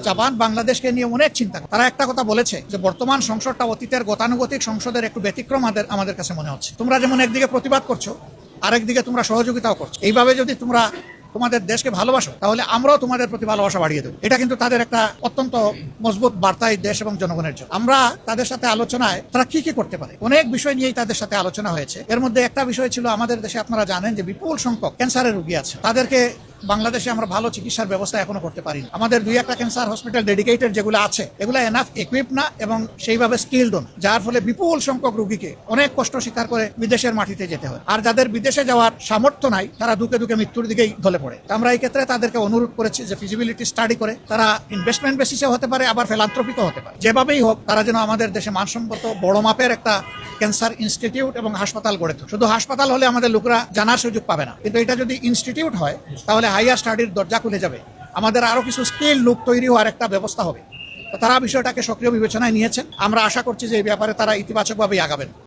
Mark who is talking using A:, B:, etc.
A: Japan বাংলাদেশকে নিয়ে অনেক চিন্তা করে। তারা একটা কথা বলেছে যে বর্তমান সংসদটা অতীতের গতানুগতিক সংসদের একটু ব্যতিক্রম আমাদের কাছে মনে হচ্ছে। তোমরা যেমন একদিকে প্রতিবাদ করছো, আরেকদিকে তোমরা সহযোগিতাও করছো। এইভাবে যদি তোমরা তোমাদের দেশকে ভালোবাসো তাহলে আমরাও তোমাদের প্রতি ভালোবাসা বাড়িয়ে দেবো। এটা কিন্তু তাদের একটা অত্যন্ত মজবুত বার্তাই দেশ এবং জনগণের জন্য। আমরা তাদের সাথে আলোচনায় তারা কি কি করতে পারে অনেক বিষয় নিয়েই তাদের সাথে আলোচনা হয়েছে। এর মধ্যে একটা বিষয় ছিল, আমাদের দেশে আপনারা জানেন যে বিপুল সংখ্যক ক্যান্সারের রোগী আছে। তাদেরকে বাংলাদেশে আমরা ভালো চিকিৎসার ব্যবস্থা এখনো করতে পারি। আমাদের 2-1টা ক্যান্সার হসপিটাল ডেডিকেটেড যেগুলো আছে এগুলো এনাফ ইকুইপ না এবং সেইভাবে স্কিলড না, যার ফলে বিপুল সংখ্যক রোগীকে অনেক কষ্ট স্বীকার করে বিদেশের মাটিতে যেতে হয়। আর যাদের বিদেশে যাওয়ার সামর্থ্য নাই তারা দুকে দুকে মৃত্যুর দিকেই ঢলে পড়ে। আমরা এই ক্ষেত্রে তাদেরকে অনুরোধ করেছি যে ফিজিবিলিটি স্টাডি করে তারা ইনভেস্টমেন্ট বেসিসে হতে পারে, আবার ফিলান্থ্রপিকও হতে পারে, যেভাবেই হোক তারা যেন আমাদের দেশে মানসম্মত বড় মাপের একটা ক্যান্সার ইনস্টিটিউট এবং হাসপাতাল গড়ে তোলে। শুধু হাসপাতাল হলে আমাদের লোকরা জানার সুযোগ পাবে না, কিন্তু এটা যদি ইনস্টিটিউট হয় তাহলে হাইয়ার স্টাডির দরজা খুলে যাবে। আমাদের আরো কিছু স্কিল লোক তৈরি হওয়ার একটা ব্যবস্থা হবে। তো তারা বিষয়টাকে সক্রিয় বিবেচনায় নিয়েছেন। আমরা আশা করছি যে এই ব্যাপারে তারা ইতিবাচকভাবেই আগাবেন।